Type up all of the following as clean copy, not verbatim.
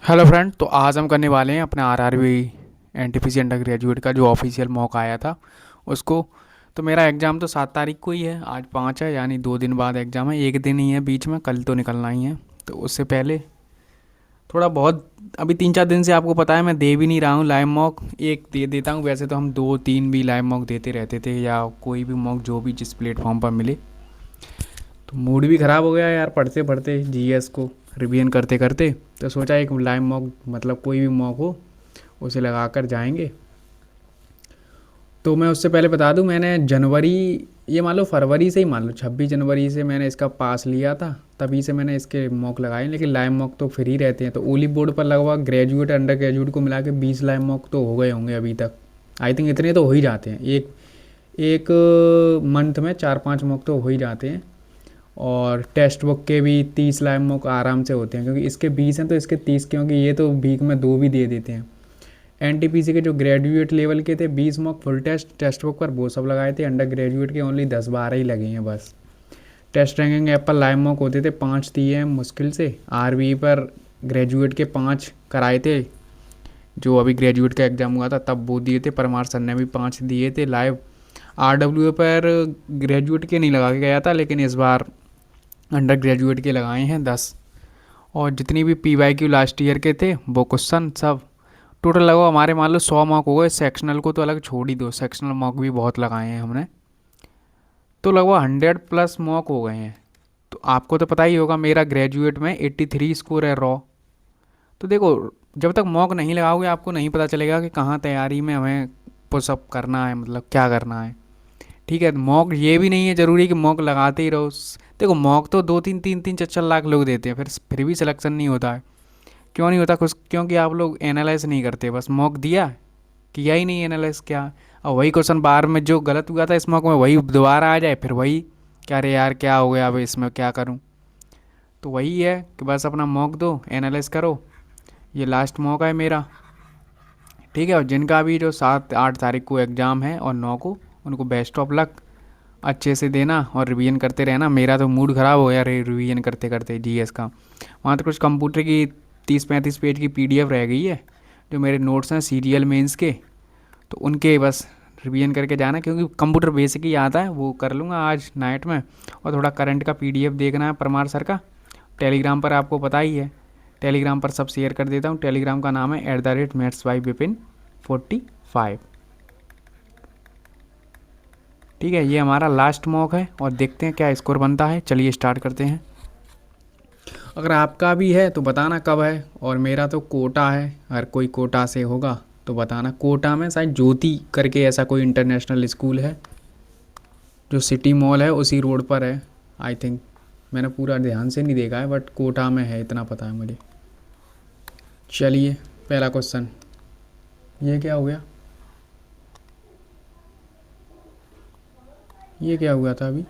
Hello friend. तो आज हम करने वाले हैं अपने आरआरबी एनटीपीसी अंडर ग्रेजुएट का जो ऑफिशियल मॉक आया था उसको। तो मेरा एग्ज़ाम तो 7 तारीख को ही है, आज 5 है, यानी 2 दिन बाद एग्ज़ाम है। एक दिन ही है बीच में, कल तो निकलना ही है। तो उससे पहले थोड़ा बहुत अभी 3-4 दिन से आपको पता है मैं दे भी नहीं रहा हूँ लाइव मॉक। एक दे देता हूँ, वैसे तो हम 2-3 भी लाइव मॉक देते रहते थे, या कोई भी मॉक जो भी जिस प्लेटफॉर्म पर मिले। तो मूड भी ख़राब हो गया यार पढ़ते पढ़ते जीएस को रिवीजन करते करते। तो सोचा एक लाइव मॉक, मतलब कोई भी मॉक हो उसे लगा कर जाएंगे। तो मैं उससे पहले बता दूं, मैंने जनवरी, ये मान लो फरवरी से ही मान लो 26 जनवरी से मैंने इसका पास लिया था, तभी से मैंने इसके मॉक लगाए। लेकिन लाइव मॉक तो फ्री रहते हैं। तो ओली बोर्ड पर लगभग ग्रेजुएट अंडर ग्रेजुएट को मिला के 20 लाइव मॉक तो हो गए होंगे अभी तक। आई थिंक इतने तो हो ही जाते हैं, एक एक मंथ में 4-5 मॉक तो हो ही जाते हैं। और टेक्स्ट बुक के भी 30 लाइव मॉक आराम से होते हैं, क्योंकि इसके 20 हैं तो इसके 30, क्योंकि ये तो वीक में 2 भी दे देते हैं। एनटीपीसी के जो ग्रेजुएट लेवल के थे 20 मॉक फुल टेस्ट बुक पर वो सब लगाए थे। अंडर ग्रेजुएट के ओनली 10-12 ही लगे हैं बस। टेस्ट रैंकिंग ऐप पर लाइव मॉक होते थे, 5 दिए हैं मुश्किल से। आरबी पर ग्रेजुएट के 5 कराए थे, जो अभी ग्रेजुएट का एग्ज़ाम हुआ था तब वो दिए थे। परमार सर ने भी 5 दिए थे लाइव। आरडब्ल्यू पर ग्रेजुएट के नहीं लगा के गया था, लेकिन इस बार अंडर ग्रेजुएट के लगाए हैं 10। और जितनी भी P Y Q last year के थे वो क्वेश्चन सब टोटल लगभग हमारे मान लो 100 मॉक हो गए। सेक्शनल को तो अलग छोड़ ही दो, सेक्शनल मॉक भी बहुत लगाए हैं हमने। तो लगभग 100+ मॉक हो गए हैं। तो आपको तो पता ही होगा मेरा ग्रेजुएट में 83 स्कोर है रॉ। तो देखो, जब तक मॉक नहीं लगाओगे आपको नहीं पता चलेगा कि कहाँ तैयारी में हमें पुशअप करना है, मतलब क्या करना है। ठीक है, मॉक ये भी नहीं है ज़रूरी कि मॉक लगाते ही रहो। देखो मॉक तो 2-3 3-3 4-4 लाख लोग देते हैं, फिर भी सिलेक्शन नहीं होता है। क्यों नहीं होता? कुछ क्योंकि आप लोग एनालाइज नहीं करते, बस मॉक दिया, किया ही नहीं एनालाइज क्या। और वही क्वेश्चन बार में जो गलत हुआ था इस मॉक में वही दोबारा आ जाए, फिर वही क्या, अरे यार क्या हो गया अब इसमें क्या करूं। तो वही है कि बस अपना मॉक दो, एनालाइज करो। ये लास्ट मॉक है मेरा। ठीक है, और जिनका भी जो 7-8 तारीख को एग्ज़ाम है और 9 को, उनको बेस्ट ऑफ लक। अच्छे से देना और रिवीजन करते रहना। मेरा तो मूड ख़राब हो गया रिवीजन करते करते जीएस का। वहाँ तो कुछ कंप्यूटर की 30-35 पेज की पीडीएफ रह गई है, जो मेरे नोट्स हैं सीरियल मेंस के। तो उनके बस रिवीजन करके जाना, क्योंकि कंप्यूटर बेसिक ही आता है, वो कर लूँगा आज नाइट में। और थोड़ा करंट का पीडीएफ देखना है परमार सर का। टेलीग्राम पर आपको पता ही है, टेलीग्राम पर सब शेयर कर देता हूँ। टेलीग्राम का नाम है @mathsbyvipin45। ठीक है, ये हमारा लास्ट मॉक है और देखते हैं क्या स्कोर बनता है। चलिए स्टार्ट करते हैं। अगर आपका भी है तो बताना कब है। और मेरा तो कोटा है, अगर कोई कोटा से होगा तो बताना। कोटा में शायद ज्योति करके ऐसा कोई इंटरनेशनल स्कूल है, जो सिटी मॉल है उसी रोड पर है आई थिंक। मैंने पूरा ध्यान से नहीं देखा है, बट कोटा में है इतना पता है मुझे। चलिए पहला क्वेश्चन, ये क्या हो गया, ये क्या हुआ था अभी।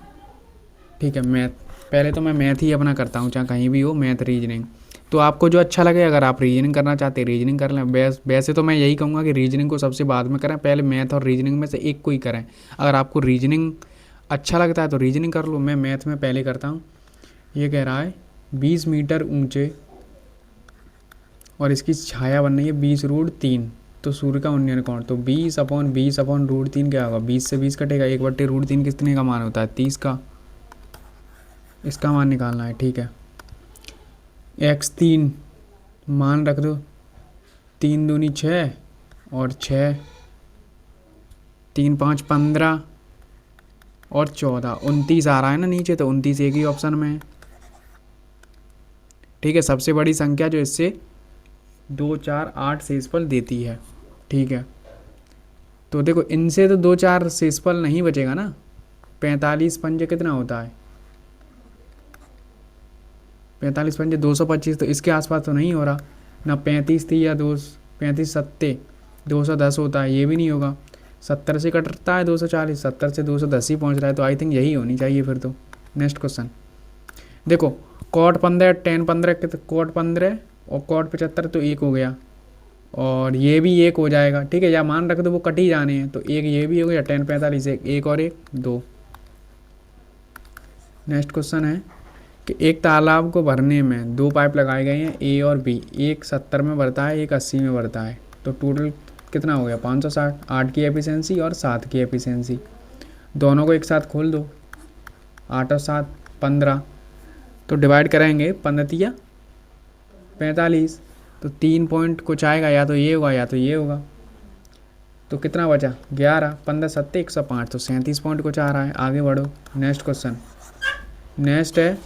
ठीक है, मैथ। पहले तो मैं मैथ ही अपना करता हूँ, चाहे कहीं भी हो, मैथ रीजनिंग। तो आपको जो अच्छा लगे, अगर आप रीजनिंग करना चाहते हैं रीजनिंग कर लें। वैसे तो मैं यही कहूँगा कि रीजनिंग को सबसे बाद में करें, पहले मैथ और रीजनिंग में से एक को ही करें। अगर आपको रीजनिंग अच्छा लगता है तो रीजनिंग कर लो, मैं मैथ में पहले करता हूँ। ये कह रहा है 20 मीटर ऊंचे और इसकी छाया बन रही है 20√3, तो सूर्य का उन्नयन कोण। तो 20/20/√3 क्या होगा, 20 से 20 कटेगा, 1/√3 कितने का मान होता है, 30 का। इसका मान निकालना है। ठीक है, x3 मान रख दो, 3 दूनी 6 और 6, 3×5 = 15 और 14, 29 आ रहा है ना नीचे, तो 29 एक ही ऑप्शन में है। ठीक है, सबसे बड़ी संख्या जो इससे 2 4 8 शेषफल देती है। ठीक है, तो देखो इनसे तो 2 4 शेषफल नहीं बचेगा ना। 45×5 कितना होता है, 45×5 225, तो इसके आसपास तो नहीं हो रहा ना। 35 थी या 35×7 210 होता है, ये भी नहीं होगा। 70 से कटता है 240, 70 से 210 ही पहुंच रहा है, तो आई थिंक यही होनी चाहिए फिर तो। नेक्स्ट क्वेश्चन देखो, cot 15 tan 15 cot 15 और cot 75, तो एक हो गया और ये भी एक हो जाएगा। ठीक है, या मान रख दो वो कट ही जाने हैं, तो एक ये भी हो गया। tan 45 एक और एक 2। नेक्स्ट क्वेश्चन है कि एक तालाब को भरने में दो पाइप लगाए गए हैं ए और बी, एक 70 में भरता है, एक 80 में भरता है, तो टोटल कितना हो गया 560। 8 की एफिशिएंसी और 7 की एफिशिएंसी, दोनों को एक साथ खोल दो, 8 और 7 15, तो डिवाइड करेंगे 15 45, तो 3 पॉइंट कुछ आएगा, या तो ये होगा या तो ये होगा, तो कितना बचा 11, 15 सत्ते 105, तो 37 पॉइंट कुछ आ रहा है। आगे बढ़ो, नेक्स्ट क्वेश्चन। नेक्स्ट है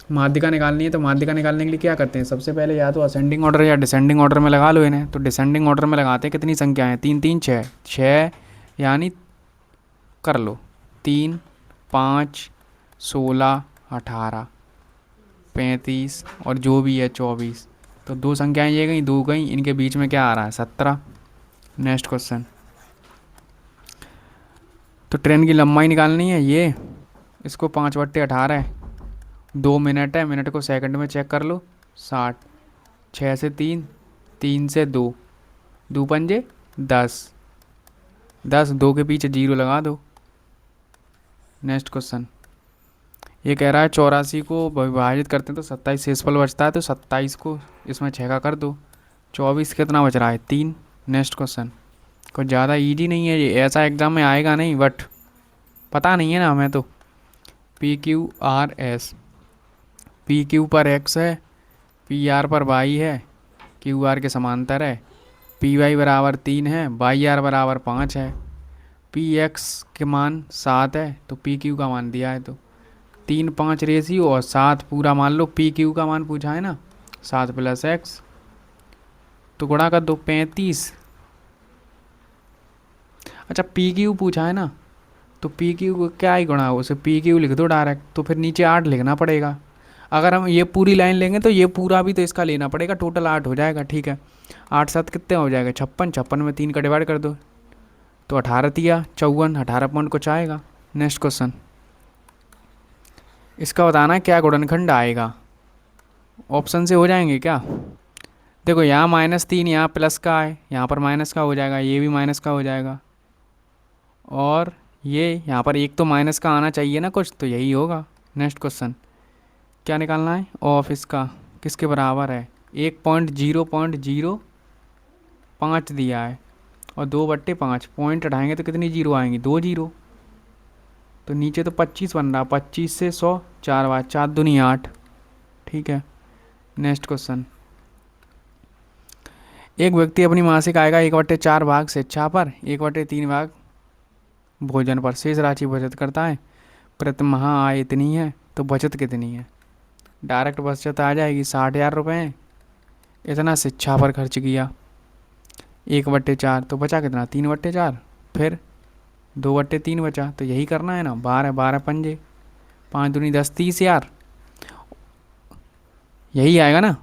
माध्यिका निकालनी है, तो माध्यिका निकालने के लिए क्या करते हैं, सबसे पहले या तो असेंडिंग ऑर्डर या डिसेंडिंग ऑर्डर में लगा लो इन्हें, तो डिसेंडिंग ऑर्डर में लगाते हैं। कितनी संख्या है 3 3 6, 6 यानी कर लो 3 5 16 18 35 और जो भी है 24, तो दो संख्याएं ये गई दो गई, इनके बीच में क्या आ रहा है 17। Next question. तो ट्रेन की लंबाई निकालनी है ये, इसको 5/18 है, 2 मिनट है, मिनट को सेकंड में चेक कर लो 60, 6 से 3, 3 से 2, 2 पंजे 10, 10 2 के पीछे 0 लगा दो। Next question. ये कह रहा है 84 को विभाजित करते हैं तो 27 शेषफल बचता है, तो 27 को इसमें 6 का कर दो, 24 कितना बच रहा है 3। Next question. कुछ ज़्यादा इजी नहीं है ये, ऐसा एग्ज़ाम में आएगा नहीं, बट पता नहीं है ना हमें। तो P Q R S, P Q पर एक्स है, पी आर पर वाई है, क्यू आर के समांतर है, पी वाई बराबर 3 है, वाई आर बराबर 5 है, पी एक्स के मान 7 है, तो पी क्यू का मान दिया है, तो 3 5 रेशियो और 7 पूरा मान लो, पी क्यू का मान पूछा है ना 7 + एक्स, तो गुणा कर दो 35। अच्छा पी क्यू पूछा है ना, तो पी क्यू को क्या ही गुणा हो, उसे पी क्यू लिख दो डायरेक्ट, तो फिर नीचे 8 लिखना पड़ेगा। अगर हम ये पूरी लाइन लेंगे तो ये पूरा भी तो इसका लेना पड़ेगा, टोटल 8 हो जाएगा। ठीक है, 8 7 कितने हो जाएगा 56, 56 में 3 का डिवाइड कर दो, तो 18 तिया 54, 18 पॉइंट कुछ आएगा। Next question. इसका बताना है क्या गुणनखंड आएगा, ऑप्शन से हो जाएंगे क्या। देखो यहाँ -3, यहाँ प्लस का है, यहाँ पर माइनस का हो जाएगा, ये भी माइनस का हो जाएगा, और ये यहाँ पर एक तो माइनस का आना चाहिए ना कुछ, तो यही होगा। Next question. क्या निकालना है ऑफ इसका, किसके बराबर है 1.005 दिया है, और 2/5 पॉइंट हटाएंगे तो कितनी जीरो आएंगी 2 जीरो, तो नीचे तो 25 बन रहा, 25 से 100 4 बार 4 दूनी 8। ठीक है। Next question. एक व्यक्ति अपनी मासिक आय का 1/4 भाग शिक्षा पर, 1/3 भाग भोजन पर शेष राशि बचत करता है। प्रति माह आय इतनी है, तो बचत कितनी है। डायरेक्ट बचत आ जाएगी 60,000 रुपये, इतना शिक्षा पर खर्च किया 1/4, तो बचा कितना 3/4, फिर 2/3 बचा, तो यही करना है ना 12 12 पंजे 5 दूनी 10 30,000, यही आएगा ना।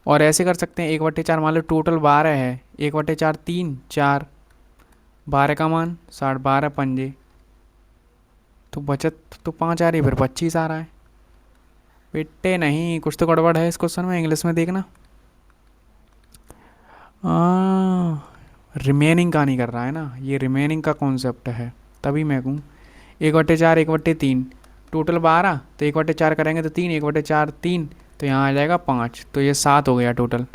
और ऐसे कर सकते हैं 1/4 मान लो टोटल 12 है, 1/4 3 4, 12 का मान 60, 12 पंजे, तो बचत तो 5 आ रही है, फिर 25 आ रहा है। बेटे नहीं, कुछ तो गड़बड़ है इस क्वेश्चन में, इंग्लिश में देखना। रिमेनिंग का नहीं कर रहा है ना, ये रिमेनिंग का कॉन्सेप्ट है, तभी मैं कहूँ 1/4 1/3 टोटल 12, तो 1/4 करेंगे तो 3, 1/4 3, तो यहाँ आ जाएगा 5, तो ये 7 हो गया टोटल।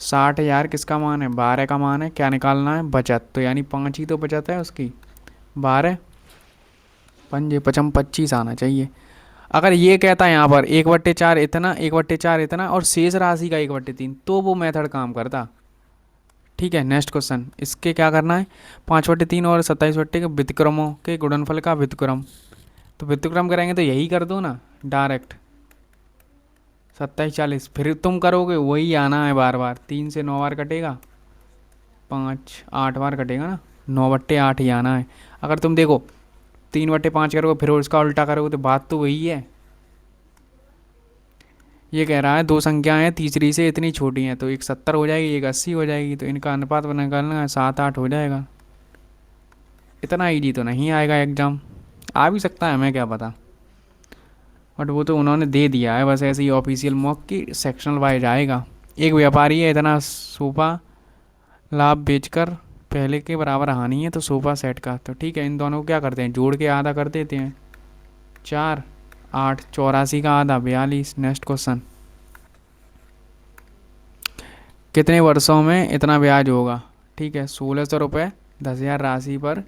60,000 किसका मान है 12 का मान है, क्या निकालना है बचत, तो यानी 5 ही तो बचत है उसकी, 12 पंजे 25 आना चाहिए। अगर ये कहता है यहाँ पर 1/4 इतना 1/4 इतना और शेष राशि का 1/3, तो वो मेथड काम करता। ठीक है। Next question. इसके क्या करना है 5/3 और 27 के व्युत्क्रमों के गुणनफल का व्युत्क्रम, तो व्युत्क्रम करेंगे तो यही कर दो ना डायरेक्ट 27 40, फिर तुम करोगे वही आना है बार बार, 3 से 9 बार कटेगा, 5 8 बार कटेगा ना, 9/8 ही आना है। अगर तुम देखो 3/5 करोगे फिर उसका उल्टा करोगे तो बात तो वही है। ये कह रहा है दो संख्याएं हैं, तीसरी से इतनी छोटी हैं, तो एक 70 हो जाएगी एक 80 हो जाएगी, तो इनका अनुपात निकालना है 7 8 हो जाएगा। इतना ईजी तो नहीं आएगा एग्जाम, आ भी सकता है हमें क्या पता, बट वो तो उन्होंने दे दिया है बस ऐसे ही ऑफिशियल मॉक की सेक्शनल वाइज आएगा। एक व्यापारी है, इतना सोफा लाभ बेचकर पहले के बराबर हानि है, तो सोफा सेट का, तो ठीक है इन दोनों को क्या करते हैं जोड़ के आधा कर देते हैं 4, 8, 84 का आधा 42। नेक्स्ट क्वेश्चन, कितने वर्षों में इतना ब्याज होगा? ठीक है, 1600 रुपये 10,000 राशि पर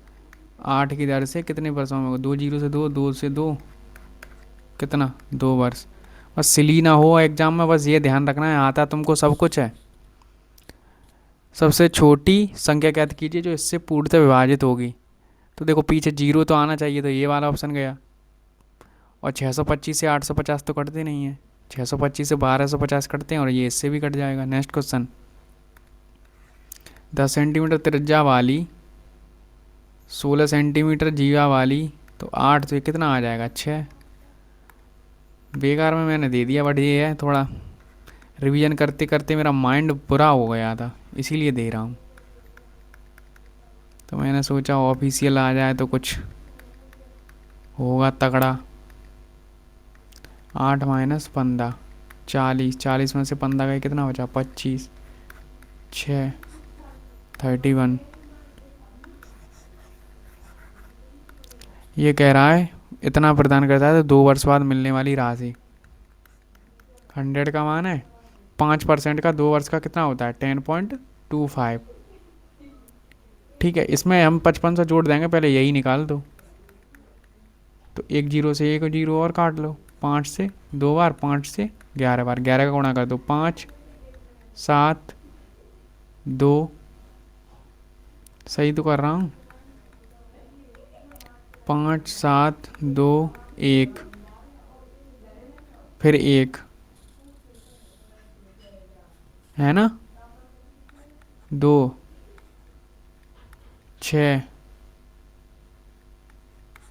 8 की दर से कितने वर्षों में होगा? 2 जीरो से 2, 2 से 2, कितना? 2 वर्ष। बस सिली ना हो एग्जाम में, बस ये ध्यान रखना है, आता तुमको सब कुछ है। सबसे छोटी संख्या ज्ञात कीजिए जो इससे पूर्णतः विभाजित होगी। तो देखो पीछे जीरो तो आना चाहिए, तो ये वाला ऑप्शन गया। और 625 से 850 तो कटते नहीं है, 625 से 1250 कटते हैं, और ये इससे भी कट जाएगा। नेक्स्ट क्वेश्चन, 10 सेंटीमीटर त्रिज्या वाली 16 सेंटीमीटर जीवा वाली, तो 8 से कितना आ जाएगा? 6। बेकार में मैंने दे दिया, बट ये है थोड़ा रिवीजन करते करते मेरा माइंड बुरा हो गया था, इसीलिए दे रहा हूँ। तो मैंने सोचा ऑफिशियल आ जाए तो कुछ होगा तगड़ा। 8 माइनस 15, 40, 40 में से 15 गए, कितना बचा? 25, 6, 31। ये कह रहा है इतना प्रदान करता है तो 2 वर्ष बाद मिलने वाली राशि। 100 का मान है, 5% का 2 वर्ष का कितना होता है? 10.25। ठीक है, इसमें हम 55 जोड़ देंगे, पहले यही निकाल दो। तो 1 जीरो से 1 जीरो और काट लो, 5 से 2 बार, 5 से 11 बार, 11 का गुणा कर दो, 5, 7, 2, सही तो कर रहा हूँ? 5, 7, 2, 1, फिर 1 है ना, 2, 6,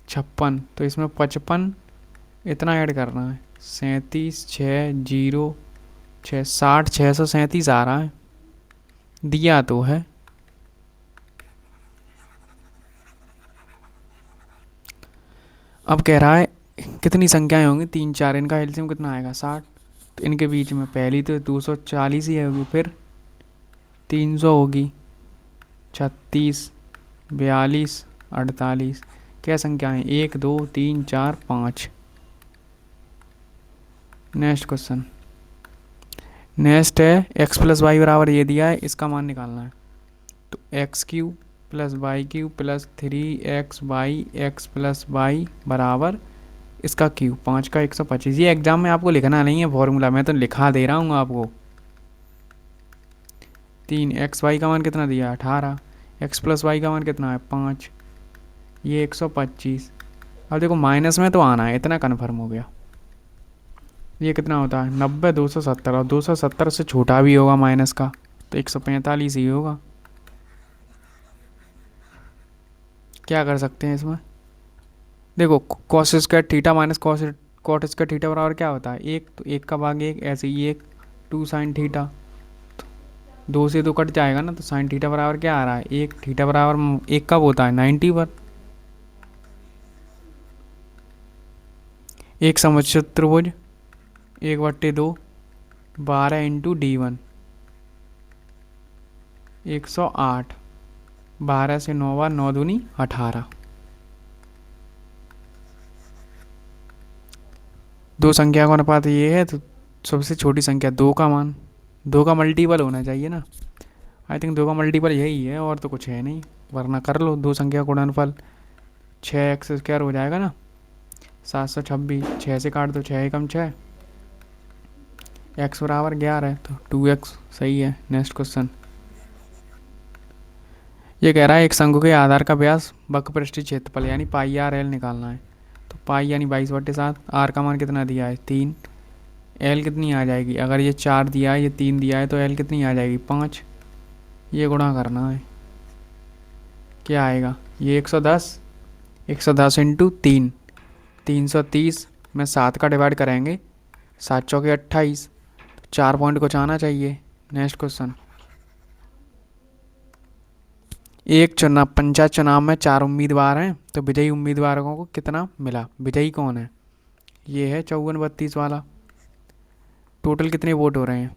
56, तो इसमें 55 इतना ऐड करना है। 37, 6, 0, 6, 60, 637 आ रहा है, दिया तो है। अब कह रहा है कितनी संख्याएं होंगी? 3, 4, इनका एलसीएम कितना आएगा? 60। तो इनके बीच में पहली तो 240 ही होगी, फिर 300 होगी, 36, 42, 48। क्या संख्याएं? 1, 2, 3, 4, 5। नेक्स्ट क्वेश्चन, नेक्स्ट है एक्स प्लस वाई बराबर ये दिया है, इसका मान निकालना है। तो x cube plus y cube plus 3xy plus y बराबर इसका क्यूब, 5 का 125। ये एग्जाम में आपको लिखना नहीं है फॉर्मूला, मैं तो लिखा दे रहा हूँ आपको। 3xy का मान कितना दिया? 18। एक्स प्लस वाई का मान कितना है? 5। ये 125। अब देखो माइनस में तो आना है, इतना कन्फर्म हो गया। ये कितना होता है? 90, 270, और 270 से छोटा भी होगा माइनस का, तो 145 ही होगा। क्या कर सकते हैं इसमें? देखो cos square theta minus cot square theta बराबर क्या होता है? 1, तो 1 का भाग 1, ऐसे ही 1, 2 साइन थीटा, 2 से 2 कट जाएगा ना, तो साइन थीटा बराबर क्या आ रहा है? 1। थीटा बराबर 1 कब होता है? 90 पर। एक समोच्च त्रिभुज 1/2 12 इंटू D1 108, 12 से 9 बार, 9 दूनी 18। दो संख्या का अनुपात ये है, तो सबसे छोटी संख्या 2 का मान, 2 का मल्टीपल होना चाहिए ना। आई थिंक 2 का मल्टीपल यही है, और तो कुछ है नहीं, वरना कर लो दो संख्या का गुणनफल। 6x² हो जाएगा ना, 726। 6 से काट दो, 6 एकम 6, x बराबर 11 है, तो 2x सही है। नेक्स्ट क्वेश्चन, ये कह रहा है एक शंकु के आधार का व्यास वक्र पृष्ठीय क्षेत्रफल यानी पाई आर एल निकालना है। तो पाई यानी 22/7, आर का मान कितना दिया है? 3। एल कितनी आ जाएगी? अगर ये 4 दिया है, ये 3 दिया है, तो एल कितनी आ जाएगी? 5। ये गुणा करना है, क्या आएगा? ये 110, 110 इंटू 3, 330 में 7 का डिवाइड करेंगे, 7 चौके 28, 4 पॉइंट कुछ आना चाहिए। नेक्स्ट क्वेश्चन, एक चुनाव पंचायत चुनाव में 4 उम्मीदवार हैं, तो विजयी उम्मीदवारों को कितना मिला? विजयी कौन है? ये है 54-32 वाला। टोटल कितने वोट हो रहे हैं?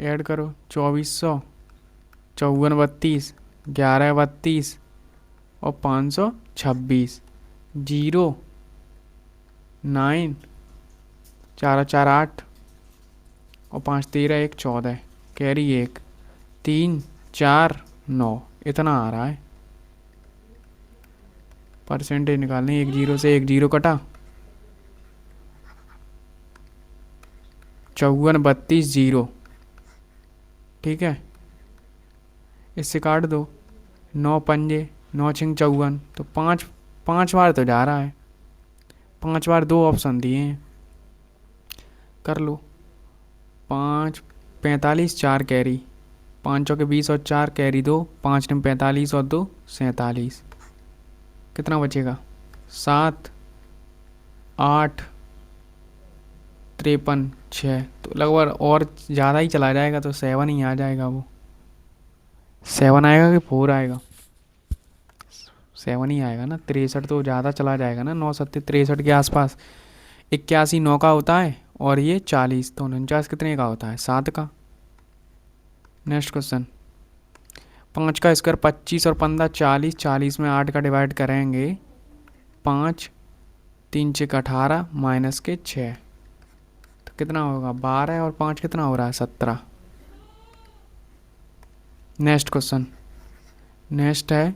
ऐड करो, 2400, 54-32, 11-32 और 526। 0 9, 4 और 4 8 और 5 13 1 14, कैरी 1, 3 4 9, इतना आ रहा है। परसेंटेज निकालनी, 1 0 से 1 0 कटा, 54 32 0, ठीक है। इससे काट दो, 9 पंजे 9 छिंग 54, तो 5 बार तो जा रहा है। 5 बार 2 ऑप्शन दिए हैं, कर लो। 5 45 4 कैरी, 5 चौके 20 और 4 कैरी 2, 5 ने 45 और 2 47, कितना बचेगा? 7 8 53 6, तो लगभग और ज़्यादा ही चला जाएगा, तो 7 ही आ जाएगा। वो 7 आएगा कि 4 आएगा? 7 ही आएगा ना, 63 तो ज़्यादा चला जाएगा ना, 9 7 63 के आसपास। 81 9 का होता है और ये 40, तो 49 कितने का होता है? 7 का। नेक्स्ट क्वेश्चन, 5 का स्क्वायर 25 और 15 40, 40 में 8 का डिवाइड करेंगे, 5 3 6 18 माइनस के 6, तो कितना होगा? 12 और 5 कितना हो रहा है? 17। नेक्स्ट क्वेश्चन, नेक्स्ट है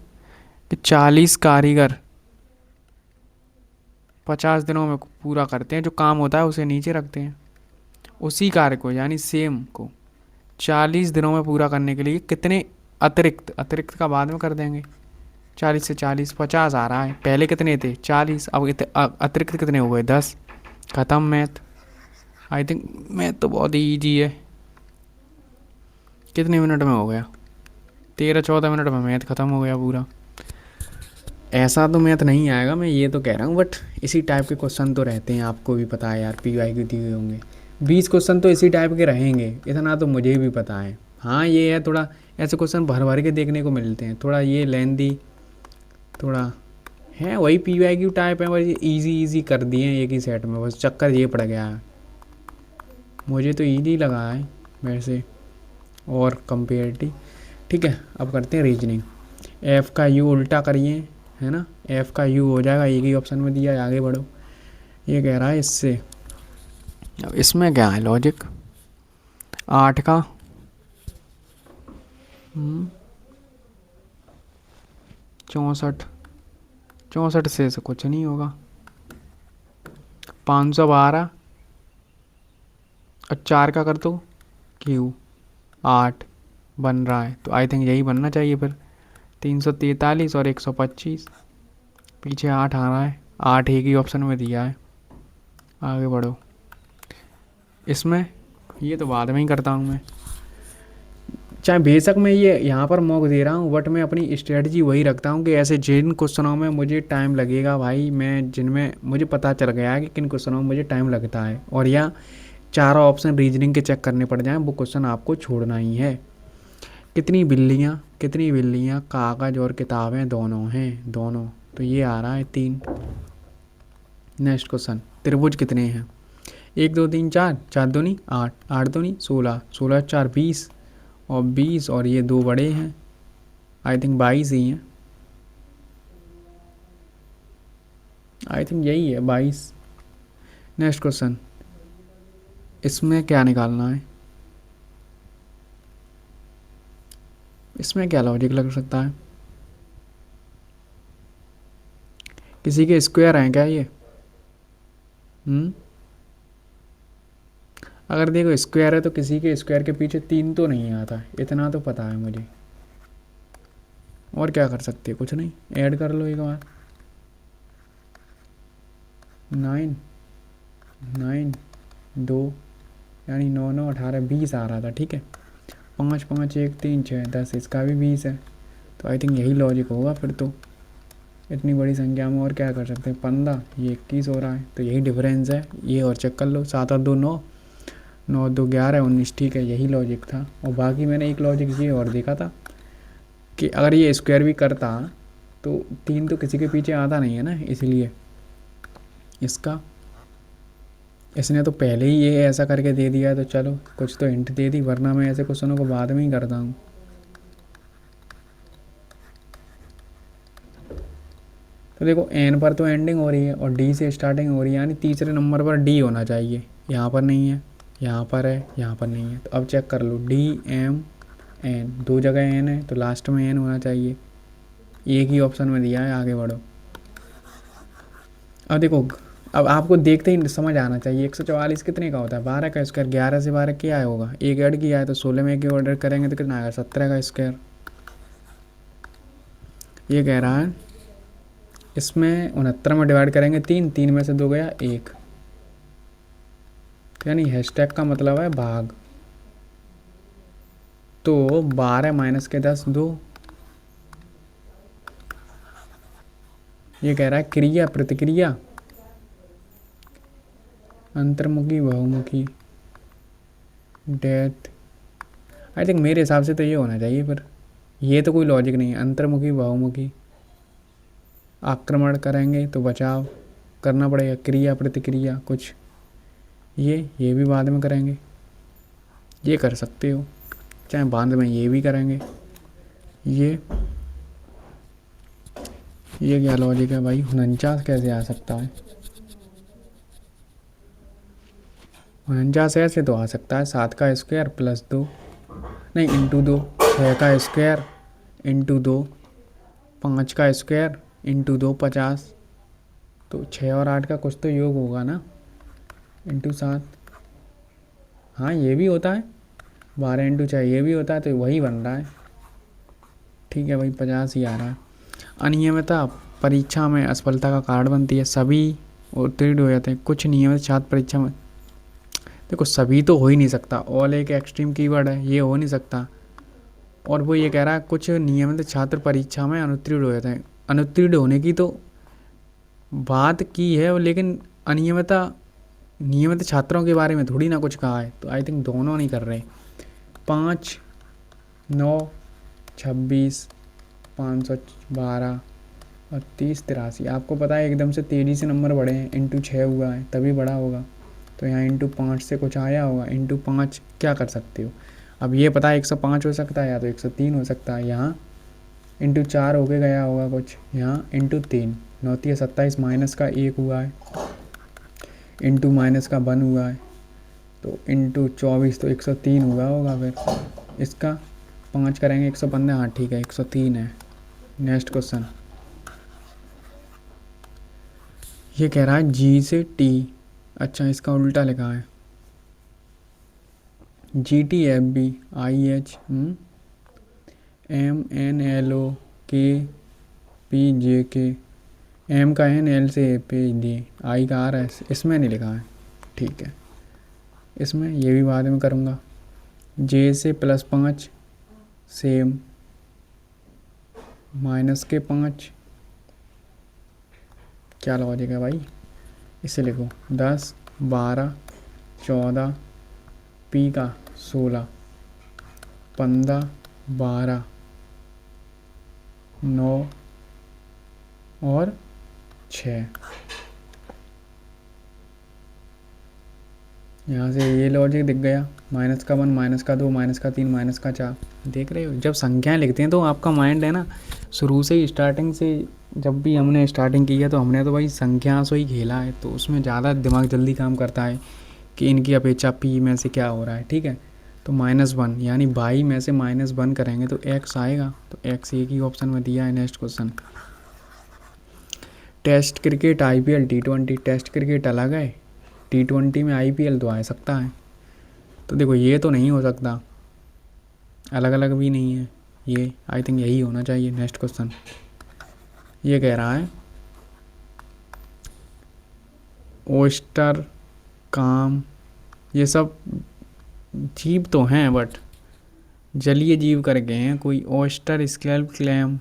कि 40 कारीगर 50 दिनों में पूरा करते हैं, जो काम होता है उसे नीचे रखते हैं, उसी कार्य को यानी सेम को 40 दिनों में पूरा करने के लिए कितने अतिरिक्त, अतिरिक्त का बाद में कर देंगे, 40 से 40 50 आ रहा है, पहले कितने थे? 40, अब अतिरिक्त कितने हो गए? 10। ख़त्म मैथ। आई थिंक मैथ तो बहुत ही ईजी है। कितने मिनट में हो गया? 13 14 मिनट में मैथ ख़त्म हो गया पूरा। ऐसा तो मैथ नहीं आएगा, मैं ये तो कह रहा हूँ, बट इसी टाइप के क्वेश्चन तो रहते हैं, आपको भी पता है यार, PYQ दिए होंगे 20 क्वेश्चन तो इसी टाइप के रहेंगे, इतना तो मुझे भी पता है। हाँ ये है, थोड़ा ऐसे क्वेश्चन भर भर के देखने को मिलते हैं, थोड़ा ये लेंदी, थोड़ा है वही PYQ टाइप है, बस इजी इजी कर दिए हैं एक ही सेट में, बस चक्कर ये पड़ गया है। मुझे तो इजी लगा है वैसे और कंपेरेटिव। ठीक है, अब करते हैं रीजनिंग। एफ़ का यू उल्टा करिए, है ना, एफ़ का यू हो जाएगा, एक ही ऑप्शन में दिया है, आगे बढ़ो। ये कह रहा है इससे, अब इसमें क्या है लॉजिक? 8 का 64, 64 से कुछ नहीं होगा। 512 और 4 का कर दो क्यू, 8 बन रहा है, तो आई थिंक यही बनना चाहिए फिर। 343 और 125, पीछे 8 आ रहा है, 8 एक ही ऑप्शन में दिया है, आगे बढ़ो। इसमें ये तो बाद में ही करता हूँ मैं, चाहे बेशक मैं ये यहाँ पर मॉक दे रहा हूँ, बट मैं अपनी स्ट्रेटजी वही रखता हूँ कि ऐसे जिन क्वेश्चनों में मुझे टाइम लगेगा भाई, मैं जिनमें मुझे पता चल गया है कि किन क्वेश्चनों में मुझे टाइम लगता है, और या चारों ऑप्शन रीजनिंग के चेक करने पड़ जाएं, वो क्वेश्चन आपको छोड़ना ही है। कितनी बिल्लियाँ कागज़ और किताबें दोनों हैं? दोनों, तो ये आ रहा है 3। नेक्स्ट क्वेश्चन, त्रिभुज कितने हैं? 1 2 3 4, 4 दूनी 8, 8 दूनी 16, 16 4 20 और 20, और ये 2 बड़े हैं, आई थिंक 22 ही हैं, आई थिंक यही है 22। नेक्स्ट क्वेश्चन, इसमें क्या निकालना है? इसमें क्या लॉजिक लग सकता है? किसी के स्क्वायर हैं क्या ये? अगर देखो स्क्वायर है तो किसी के स्क्वायर के पीछे 3 तो नहीं आता, इतना तो पता है मुझे। और क्या कर सकते हैं? कुछ नहीं, ऐड कर लो एक बार। 9 9 2 यानी 9 9 18 20 आ रहा था, ठीक है। 5 5 1 3 6 10, इसका भी 20 है, तो आई थिंक यही लॉजिक होगा फिर तो। इतनी बड़ी संख्या में और क्या कर सकते हैं? 15, ये 21 हो रहा है, तो यही डिफरेंस है, ये और चेक कर लो। 7 और 2 9, 9 2 11 19, ठीक है, यही लॉजिक था। और बाकी मैंने एक लॉजिक ये और देखा था कि अगर ये स्क्वायर भी करता तो 3 तो किसी के पीछे आता नहीं है ना, इसलिए इसका, इसने तो पहले ही ये ऐसा करके दे दिया है, तो चलो कुछ तो हिंट दे दी, वरना मैं ऐसे क्वेश्चनों को बाद में ही करता हूँ। तो देखो एन पर तो एंडिंग हो रही है और डी से स्टार्टिंग हो रही है, यानी तीसरे नंबर पर डी होना चाहिए। यहाँ पर नहीं है, यहाँ पर है, यहाँ पर नहीं है। तो अब चेक कर लो, डी एम एन, दो जगह एन है तो लास्ट में एन होना चाहिए। एक ही ऑप्शन में दिया है, आगे बढ़ो। अब देखो, अब आपको देखते ही समझ आना चाहिए 144 कितने का होता है, 12 का स्क्वायर। 11 से 12 क्या होगा, एक ऐड किया है तो 16 में एक ऑर्डर करेंगे तो कितना आएगा, 17 का स्क्वायर। ये कह रहा है इसमें 69 में डिवाइड करेंगे 3, 3 में से 2 गया 1, तो यानी हैशटैग का मतलब है भाग। तो 12 माइनस के 10 2। ये कह रहा है क्रिया प्रतिक्रिया अंतर्मुखी बहुमुखी डेथ। आई थिंक मेरे हिसाब से तो ये होना चाहिए, पर ये तो कोई लॉजिक नहीं है। अंतर्मुखी बहुमुखी, आक्रमण करेंगे तो बचाव करना पड़ेगा, क्रिया प्रतिक्रिया कुछ, ये भी बाद में करेंगे। ये कर सकते हो, चाहे बाद में ये भी करेंगे। ये क्या लॉजिक है भाई, 49 कैसे आ सकता है। 49 ऐसे तो आ सकता है, 7 का स्क्वायर प्लस 2, नहीं इंटू 2, 6 का स्क्वायर इंटू 2, 5 का स्क्वायर इंटू 2 50। तो 6 और 8 का कुछ तो योग होगा ना, इंटू 7। हाँ ये भी होता है, 12 इंटू 6 ये भी होता है, तो वही बन रहा है। ठीक है भाई, 50 ही आ रहा है। अनियमितता परीक्षा में असफलता का कारण बनती है, सभी उत्तीर्ण हो जाते हैं, कुछ नियमित छात्र परीक्षा में। देखो सभी तो हो ही नहीं सकता, ऑल एक एक्सट्रीम कीवर्ड है, ये हो नहीं सकता। और वो ये कह रहा है कुछ नियमित छात्र परीक्षा में अनुत्तीर्ण हो जाते हैं। अनुत्तीर्ण होने की तो बात की है, लेकिन अनियमितता नियमित छात्रों के बारे में थोड़ी ना कुछ कहा है, तो आई थिंक दोनों नहीं कर रहे। 5 9 26 512 और 30 83। आपको पता है एकदम से तेज़ी से नंबर बढ़े हैं, इंटू 6 हुआ है तभी बड़ा होगा। तो यहाँ इंटू 5 से कुछ आया होगा, इंटू 5 क्या कर सकते हो। अब ये पता है 105 हो सकता है या तो 103 हो सकता है। यहाँ इंटू 4 होके गया होगा कुछ, यहाँ इंटू 3, 9 3 27 माइनस का 1 हुआ है, इंटू माइनस का 1 हुआ है, तो इंटू 24 तो 103 हुआ होगा। फिर इसका 5 करेंगे 115, हाँ ठीक है 103 है। नेक्स्ट क्वेश्चन, ये कह रहा है जी से टी, अच्छा इसका उल्टा लिखा है, G T F B I H M N L O K P जे के, एम का एन, एल से ए पे डी, आई का आर एस, इसमें नहीं लिखा है। ठीक है, इसमें ये भी बाद में करूँगा। जे से +5 सेम, माइनस के 5, क्या लॉजिक है भाई, इसे लिखो 10 12 14, पी का 16 15 12 9 और 6। यहाँ से ये लॉजिक दिख गया, -1 -2 -3 -4। देख रहे हो, जब संख्याएं लिखते हैं तो आपका माइंड है ना, शुरू से ही स्टार्टिंग से जब भी हमने स्टार्टिंग की है तो हमने तो भाई संख्या से ही खेला है, तो उसमें ज़्यादा दिमाग जल्दी काम करता है कि इनकी अपेक्षा पी में से क्या हो रहा है। ठीक है, तो -1 यानी 22 में से -1 करेंगे तो x आएगा, तो x एक ही ऑप्शन में दिया है। Next question, test cricket IPL T20, test cricket अलग है, T20 में IPL तो आ सकता है। तो देखो ये तो नहीं हो सकता, अलग अलग भी नहीं है, ये आई थिंक यही होना चाहिए। नेक्स्ट क्वेश्चन, ये कह रहा है ओस्टर काम, ये सब जीव तो हैं बट जलीय जीव करके हैं, कोई oyster scallop clam,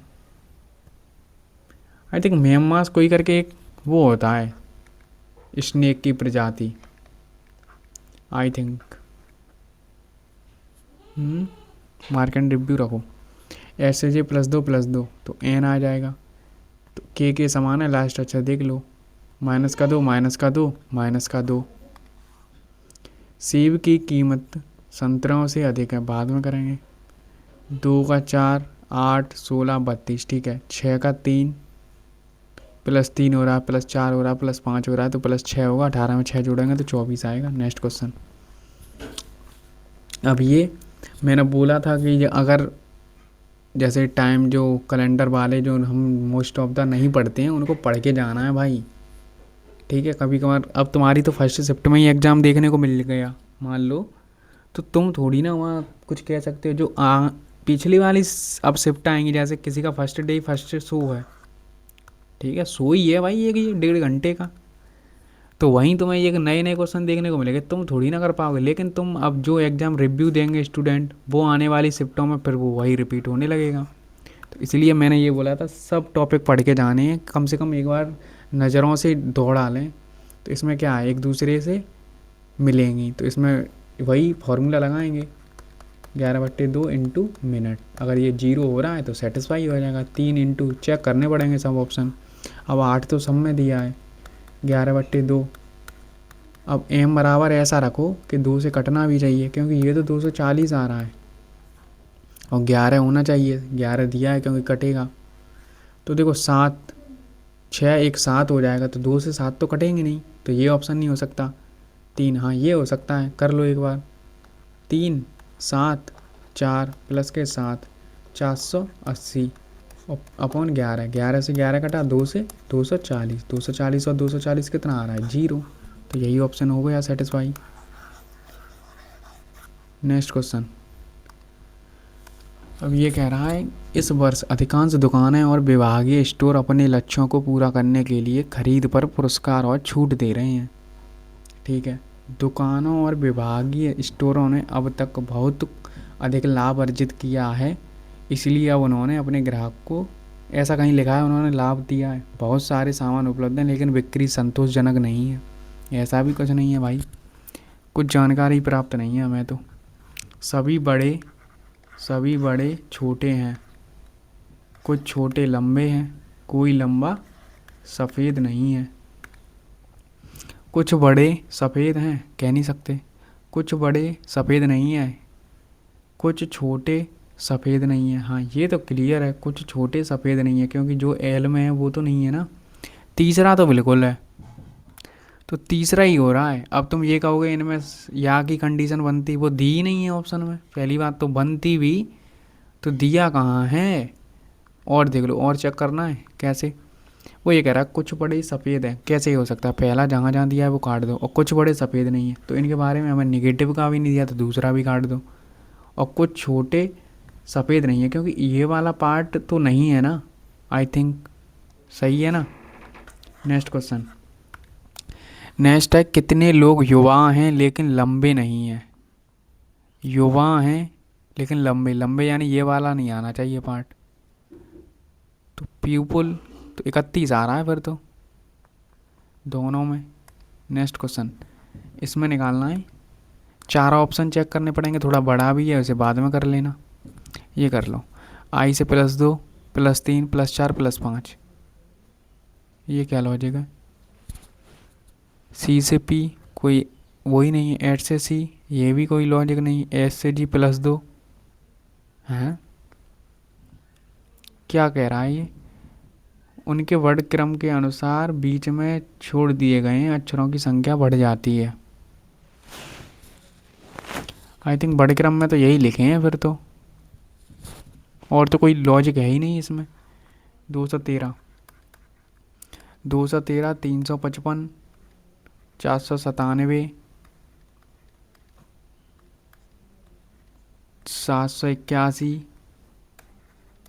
I think मेममास कोई करके एक वो होता है स्नेक की प्रजाति, I think. Mark and review रखो, ऐसे जे +2 तो एन आ जाएगा, तो के समान है लास्ट। अच्छा देख लो, -2 -2 -2। सेब की कीमत संतरों से अधिक है, बाद में करेंगे। 2 का 4 8 16 32, ठीक है। 6 का 3 +3 हो रहा है, +4 हो रहा है, +5 हो रहा है, तो +6 होगा। 18 में 6 जोड़ेंगे तो 24 आएगा। Next question. अब ये मैंने बोला था कि ये अगर जैसे टाइम जो कैलेंडर वाले जो हम मोस्ट ऑफ द नहीं पढ़ते हैं उनको पढ़ के जाना है भाई, ठीक है। कभी कभार अब तुम्हारी तो फर्स्ट शिफ्ट में ही एग्ज़ाम देखने को मिल गया मान लो, तो तुम थोड़ी ना वहाँ कुछ कह सकते हो। जो पिछली वाली अब शिफ्ट आएंगी, जैसे किसी का फर्स्ट डे फर्स्ट शो है, ठीक है, शो ही है भाई ये कि ये 1.5 घंटे का, तो वहीं तुम्हें ये नए नए क्वेश्चन देखने को मिलेंगे, तुम थोड़ी ना कर पाओगे। लेकिन तुम अब जो एग्ज़ाम रिव्यू देंगे स्टूडेंट, वो आने वाली शिफ्टों में फिर वो वही रिपीट होने लगेगा। तो इसलिए मैंने ये बोला था सब टॉपिक पढ़ के जाने हैं, कम से कम एक बार नज़रों से दौड़ा लें। तो इसमें क्या है, एक दूसरे से मिलेंगी, तो इसमें वही फार्मूला लगाएंगे 11/2 इंटू मिनट। अगर ये 0 हो रहा है तो सेटिस्फाई हो जाएगा। 3 इंटू चेक करने पड़ेंगे सब ऑप्शन। अब 8 तो सब में दिया है, 11/2। अब एम बराबर ऐसा रखो कि 2 से कटना भी चाहिए, क्योंकि ये तो 240 आ रहा है और 11 होना चाहिए। 11 दिया है क्योंकि कटेगा। तो देखो 7 6 एक 7 हो जाएगा, तो 2 से 7 तो कटेंगे नहीं, तो ये ऑप्शन नहीं हो सकता। 3, हाँ ये हो सकता है, कर लो एक बार। 3 7 4 प्लस के 7 480 अपॉन 11। 11 से 11 कटा, 2 से 240। 240 और 240 कितना आ रहा है, 0। तो यही ऑप्शन हो गया सेटिस्फाई। Next question. अब ये कह रहा है इस वर्ष अधिकांश दुकानें और विभागीय स्टोर अपने लक्ष्यों को पूरा करने के लिए खरीद पर पुरस्कार और छूट दे रहे हैं, ठीक है। दुकानों और विभागीय स्टोरों ने अब तक बहुत अधिक लाभ अर्जित किया है, इसलिए अब उन्होंने अपने ग्राहक को, ऐसा कहीं लिखा है, उन्होंने लाभ दिया है। बहुत सारे सामान उपलब्ध हैं लेकिन बिक्री संतोषजनक नहीं है। ऐसा भी कुछ नहीं है भाई, कुछ जानकारी प्राप्त नहीं है हमें तो। सभी बड़े छोटे हैं, कुछ छोटे लंबे हैं, कोई लंबा सफ़ेद नहीं है। कुछ बड़े सफ़ेद हैं, कह नहीं सकते। कुछ बड़े सफ़ेद नहीं है, कुछ छोटे सफ़ेद नहीं है। हाँ ये तो क्लियर है, कुछ छोटे सफ़ेद नहीं है, क्योंकि जो एल में है वो तो नहीं है ना। तीसरा तो बिल्कुल है, तो तीसरा ही हो रहा है। अब तुम ये कहोगे इनमें या की कंडीशन बनती, वो दी ही नहीं है ऑप्शन में। पहली बात तो बनती भी तो दिया कहाँ है, और देख लो, और चेक करना है कैसे। वो ये कह रहा है कुछ बड़े सफ़ेद हैं, कैसे हो सकता है, पहला जहाँ जहाँ दिया है वो काट दो, और कुछ बड़े सफ़ेद नहीं है तो इनके बारे में हमें निगेटिव का भी नहीं दिया तो दूसरा भी काट दो। और कुछ छोटे सफ़ेद नहीं है, क्योंकि ये वाला पार्ट तो नहीं है ना, आई थिंक सही है ना। Next question. नेक्स्ट है कितने लोग युवा हैं लेकिन लंबे नहीं हैं। युवा हैं लेकिन लंबे, लंबे यानी ये वाला नहीं आना चाहिए पार्ट। तो पीपल तो 31 आ रहा है फिर तो दोनों में। नेक्स्ट क्वेश्चन, इसमें निकालना है, 4 ऑप्शन चेक करने पड़ेंगे, थोड़ा बड़ा भी है उसे बाद में कर लेना। ये कर लो, आई से +2 +3 +4 +5। ये क्या लॉजिक है। सी से पी कोई वही नहीं है, एच से सी ये भी कोई लॉजिक नहीं, एस से जी +2 हैं। क्या कह रहा है ये, उनके वर्ड क्रम के अनुसार बीच में छोड़ दिए गए अक्षरों की संख्या बढ़ जाती है। आई थिंक वर्ड क्रम में तो यही लिखे हैं फिर तो, और तो कोई लॉजिक है ही नहीं इसमें। 213 355 497 781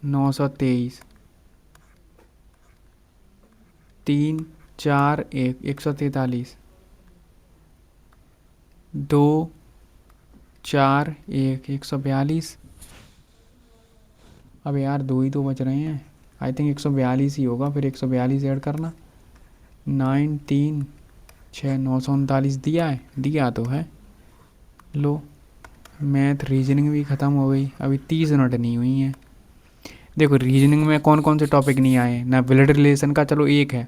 923 3 4 1 143 2 4 1 142। अब यार 2 ही तो बच रहे हैं, आई थिंक 142 ही होगा, फिर 142 ऐड करना। 9 3 6 939 दिया है, दिया तो है। लो मैथ रीजनिंग भी ख़त्म हो गई, अभी 30 मिनट नहीं हुई हैं। देखो रीजनिंग में कौन कौन से टॉपिक नहीं आए, ना ब्लड रिलेशन का चलो एक है,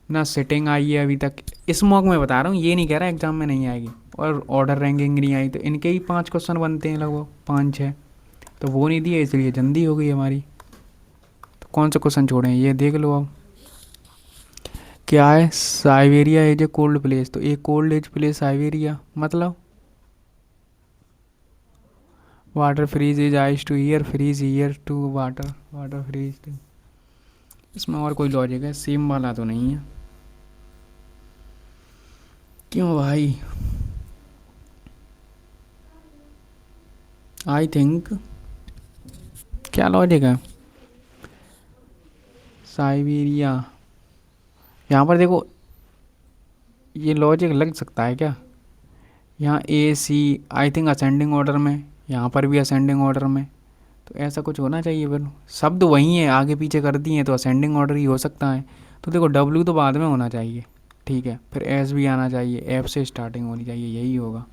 ना सिटिंग आई है अभी तक। इस मॉक में बता रहा हूँ, ये नहीं कह रहा एग्जाम में नहीं आएगी। और ऑर्डर रैंकिंग नहीं आई, तो इनके ही 5 क्वेश्चन बनते हैं लगभग 5-6, तो वो नहीं दिए इसलिए जल्दी हो गई हमारी। तो कौन से क्वेश्चन छोड़े हैं ये देख लो अब। क्या है, Siberia is a cold place, तो a cold age place Siberia मतलब water freeze is ice to year, freeze year to water, water freeze to. इसमें और कोई लॉजिक है, सेम वाला तो नहीं है। क्यों भाई, आई थिंक क्या लॉजिक है। साइबेरिया, यहाँ पर देखो, ये लॉजिक लग सकता है क्या। यहाँ ए सी, आई थिंक असेंडिंग ऑर्डर में, यहाँ पर भी असेंडिंग ऑर्डर में, तो ऐसा कुछ होना चाहिए। फिर शब्द वही है, आगे पीछे कर दिए तो असेंडिंग ऑर्डर ही हो सकता है। तो देखो डब्ल्यू तो बाद में होना चाहिए, ठीक है, फिर एस भी आना चाहिए, एफ से स्टार्टिंग होनी चाहिए, यही होगा।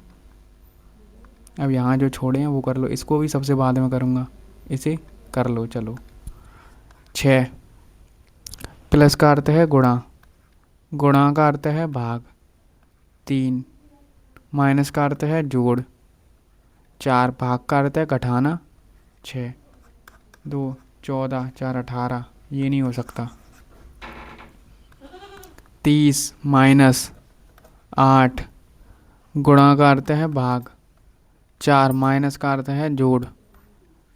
अब यहाँ जो छोड़े हैं वो कर लो, इसको भी सबसे बाद में करूँगा, इसे कर लो। चलो 6, प्लस का अर्थ है गुणा, गुणा का अर्थ है भाग, 3 माइनस का अर्थ है जोड़, 4 भाग का अर्थ है घटाना, 6 2 14 4 18, ये नहीं हो सकता। 30 माइनस 8, गुणा का अर्थ है भाग, 4 माइनस का अर्थ है जोड़,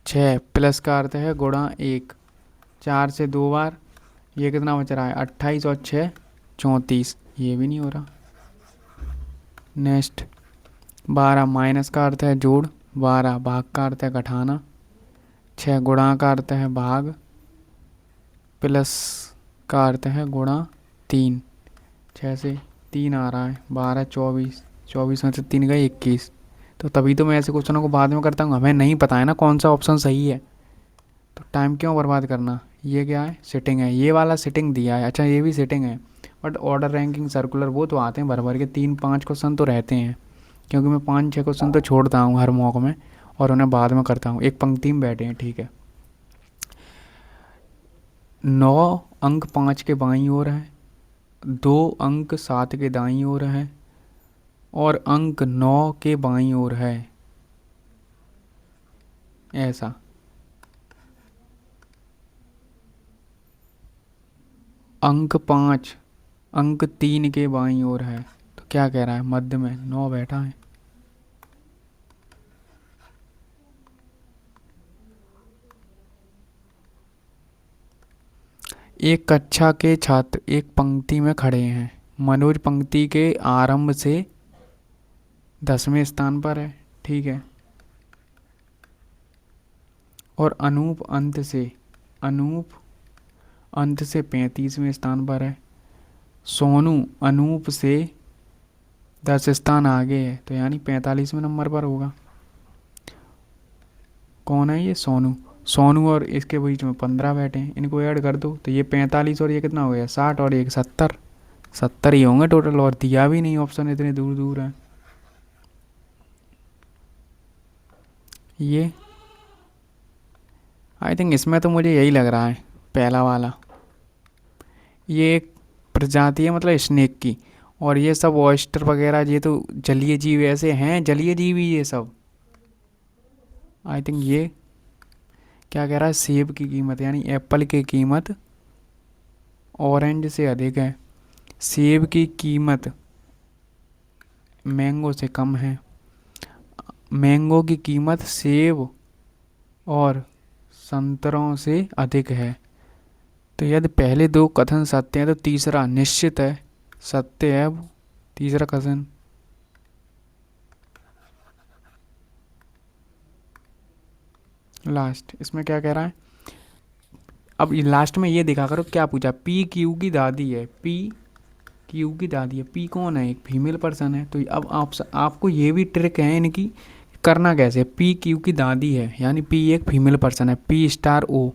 6 प्लस का अर्थ है गुणा 1, 4 से 2 बार, ये कितना बच रहा है 28 और 6 34, ये भी नहीं हो रहा। नेक्स्ट 12 माइनस का अर्थ है जोड़, 12 भाग का अर्थ है घटाना, 6 गुणा का अर्थ है भाग, प्लस का अर्थ है गुणा 3, 6 से 3 आ रहा है 12 24, 24 में से 3 गए 21। तो तभी तो मैं ऐसे क्वेश्चनों को बाद में करता हूँ, हमें नहीं पता है ना कौन सा ऑप्शन सही है, तो टाइम क्यों बर्बाद करना। ये क्या है, सिटिंग है, ये वाला सिटिंग दिया है, अच्छा ये भी सिटिंग है, बट ऑर्डर रैंकिंग सर्कुलर वो तो आते हैं भर भर के, 3-5 क्वेश्चन तो रहते हैं, क्योंकि मैं 5-6 क्वेश्चन तो छोड़ता हूँ हर मॉक में और उन्हें बाद में करता हूँ, एक पंक्ति में बैठे हैं, ठीक है। 9 अंक 5 के बाईं ओर है, 2 अंक 7 के दाईं ओर है, और अंक 9 के बाईं ओर है, ऐसा। अंक 5 अंक 3 के बाईं ओर है, तो क्या कह रहा है, मध्य में 9 बैठा है। एक कक्षा के छात्र एक पंक्ति में खड़े हैं, मनोज पंक्ति के आरंभ से 10वें स्थान पर है, ठीक है, और अनूप अंत से 35वें स्थान पर है। सोनू अनूप से 10 स्थान आगे है, तो यानी 45वें नंबर पर होगा। कौन है ये, सोनू। सोनू और इसके बीच में 15 बैठे हैं, इनको ऐड कर दो तो ये 45 और ये कितना हो गया 60 और एक 70, 70 ही होंगे टोटल, और दिया भी नहीं ऑप्शन, इतने दूर दूर है। ये आई थिंक इसमें तो मुझे यही लग रहा है, पहला वाला। ये एक प्रजाति है मतलब स्नेक की, और ये सब ऑयस्टर वगैरह ये तो जलीय जीव ऐसे हैं, जलीय जीव ही ये सब। आई थिंक ये क्या कह रहा है, सेब की कीमत यानी एप्पल की कीमत ऑरेंज से अधिक है, सेब की कीमत मैंगो से कम है, मैंगो की कीमत सेब और संतरों से अधिक है। तो यदि पहले 2 कथन सत्य हैं तो तीसरा निश्चित है सत्य है, वो तीसरा कथन। लास्ट इसमें क्या कह रहा है, अब लास्ट में ये दिखा करो क्या पूछा, पी क्यू की दादी है, पी क्यू की दादी है, पी कौन है, एक फीमेल पर्सन है। तो अब आपको ये भी ट्रिक है इनकी, करना कैसे, पी क्यू की दादी है यानी पी एक फीमेल पर्सन है, P star O,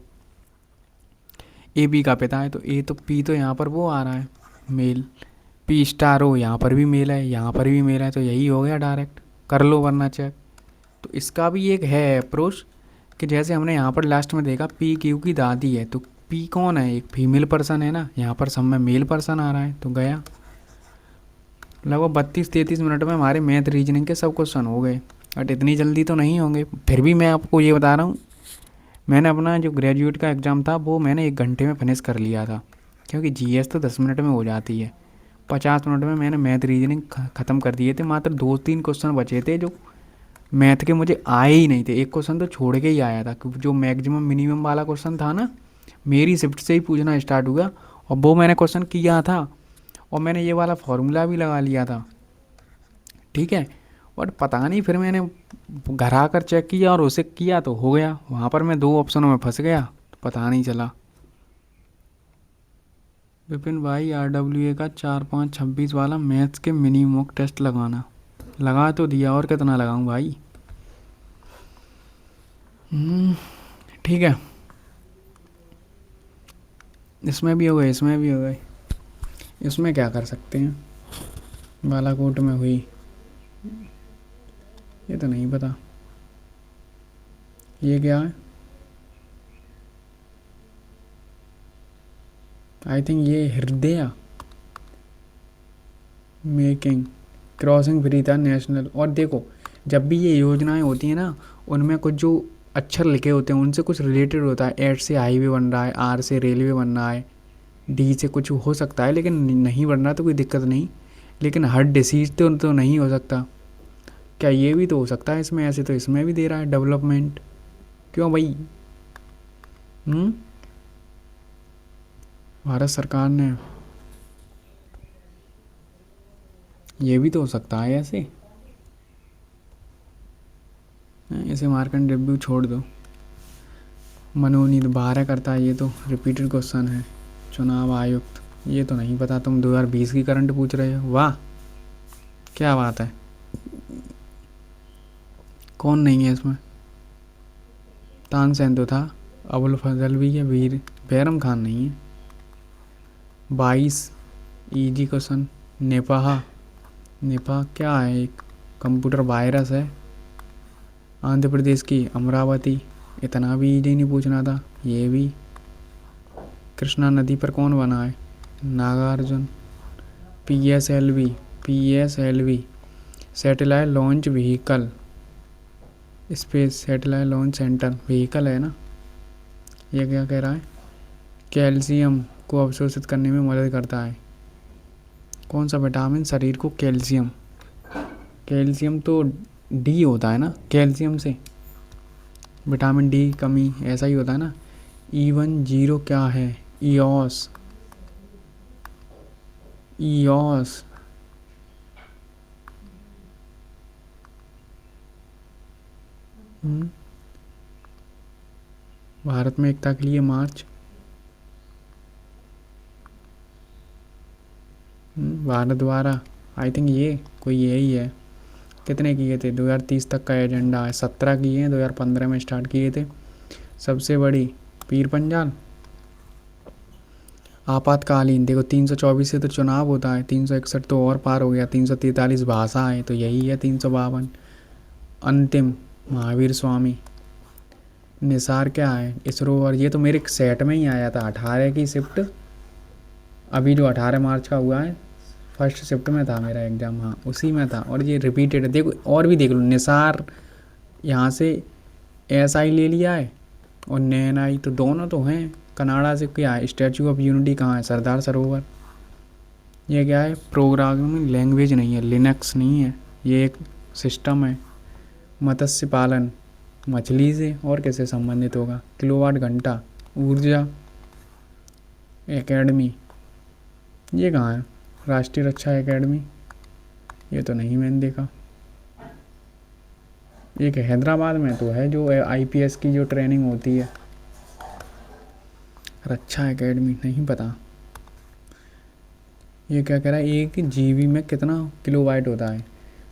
A B का पिता है, तो ए तो पी तो यहाँ पर वो आ रहा है मेल, पी स्टार ओ यहाँ पर भी मेल है, यहाँ पर भी मेल है, तो यही हो गया डायरेक्ट, कर लो वरना चेक। तो इसका भी एक है अप्रोच कि जैसे हमने यहाँ पर लास्ट में देखा पी क्यू की दादी है, तो पी कौन है, एक फीमेल पर्सन है ना, यहाँ पर सब में मेल पर्सन आ रहा है, तो गया। लगभग 32-33 मिनट में हमारे मैथ रीजनिंग के सब क्वेश्चन हो गए, बट इतनी जल्दी तो नहीं होंगे, फिर भी मैं आपको ये बता रहा हूँ, मैंने अपना जो ग्रेजुएट का एग्ज़ाम था वो मैंने 1 घंटे में फिनिश कर लिया था, क्योंकि जीएस तो 10 मिनट में हो जाती है। 50 मिनट में मैंने मैथ रीजनिंग ख़त्म कर दिए थे। मात्र 2-3 क्वेश्चन बचे थे जो मैथ के मुझे आए ही नहीं थे। एक क्वेश्चन तो छोड़ के ही आया था, क्योंकि जो मैक्सिमम मिनिमम वाला क्वेश्चन था ना, मेरी शिफ्ट से ही पूछना स्टार्ट हुआ और वो मैंने क्वेश्चन किया था और मैंने ये वाला फॉर्मूला भी लगा लिया था। ठीक है। बट पता नहीं, फिर मैंने घर आकर चेक किया और उसे किया तो हो गया। वहाँ पर मैं 2 ऑप्शनों में फंस गया, तो पता नहीं चला। विपिन भाई, RWA का 4-5-26 वाला मैथ्स के मिनी मॉक टेस्ट लगाना। लगा तो दिया, और कितना लगाऊं भाई। ठीक है, इसमें भी हो गए, इसमें भी हो गए। इसमें क्या कर सकते हैं, बालाकोट में हुई, ये तो नहीं पता। ये क्या है, आई थिंक ये हृदय मेकिंग क्रॉसिंग फ्री था नेशनल। और देखो, जब भी ये योजनाएं होती हैं ना, उनमें कुछ जो अक्षर लिखे होते हैं उनसे कुछ रिलेटेड होता है। एच से हाईवे बन रहा है, आर से रेलवे बन रहा है, डी से कुछ हो सकता है, लेकिन नहीं बन रहा तो कोई दिक्कत नहीं। लेकिन हर डिसीज तो नहीं हो सकता। क्या ये भी तो हो सकता है इसमें? ऐसे तो इसमें भी दे रहा है डेवलपमेंट। क्यों भाई? भारत सरकार ने, ये भी तो हो सकता है ऐसे। ऐसे मार्कंड रिव्यू छोड़ दो। मनोनीत 12 करता है, ये तो रिपीटेड क्वेश्चन है। चुनाव आयुक्त, ये तो नहीं पता। तुम 2020 की करंट पूछ रहे हो, वाह क्या बात है। कौन नहीं है इसमें? तानसेन तो था, अबुल फजल भी है, वीर बैरम खान नहीं है। 22 इजी क्वेश्चन। निपाह, निपाह क्या है? एक कंप्यूटर वायरस है। आंध्र प्रदेश की अमरावती, इतना भी इजी नहीं पूछना था। ये भी। कृष्णा नदी पर कौन बना है? Nagarjuna. PSLV, PSLV satellite launch vehicle, space satellite launch centre vehicle है ना। ये क्या कह रहा है? कैल्शियम को अवशोषित करने में मदद करता है। कौन सा विटामिन शरीर को कैल्शियम, कैल्शियम तो डी होता है ना, कैल्शियम से विटामिन डी कमी, ऐसा ही होता है ना। E10 क्या है? EOS, EOS. भारत में एकता के लिए मार्च, भारत द्वारा, आई थिंक ये कोई यही है। कितने किए थे? 2030 तक का एजेंडा है। 17 किए हैं, 2015 में स्टार्ट किए थे। सबसे बड़ी पीर पंजाल। आपातकालीन, देखो 324 से तो चुनाव होता है, 361 तो और पार हो गया, 343 भाषा है, तो यही है 352। अंतिम महावीर स्वामी। निसार क्या है? इसरो। और ये तो मेरे सेट में ही आया था 18 की शिफ्ट, अभी जो 18 मार्च का हुआ है, फर्स्ट शिफ्ट में था मेरा एग्ज़ाम, हाँ उसी में था। और ये रिपीटेड है, देखो और भी देख लो। निसार यहाँ से SI ले लिया है और NNI, तो दोनों तो हैं। कनाडा से क्या है? स्टैचू ऑफ यूनिटी कहाँ है? सरदार सरोवर। ये क्या है? प्रोग्रामिंग लैंग्वेज नहीं है, लिनक्स नहीं है, ये एक सिस्टम है। मत्स्य पालन, मछली से और कैसे संबंधित होगा? किलोवाट घंटा ऊर्जा एकेडमी, ये कहाँ है? राष्ट्रीय रक्षा एकेडमी, ये तो नहीं मैंने देखा। एक हैदराबाद में तो है जो IPS की जो ट्रेनिंग होती है। रक्षा एकेडमी नहीं पता। ये क्या कह रहा है? 1 GB में कितना किलोवाट होता है?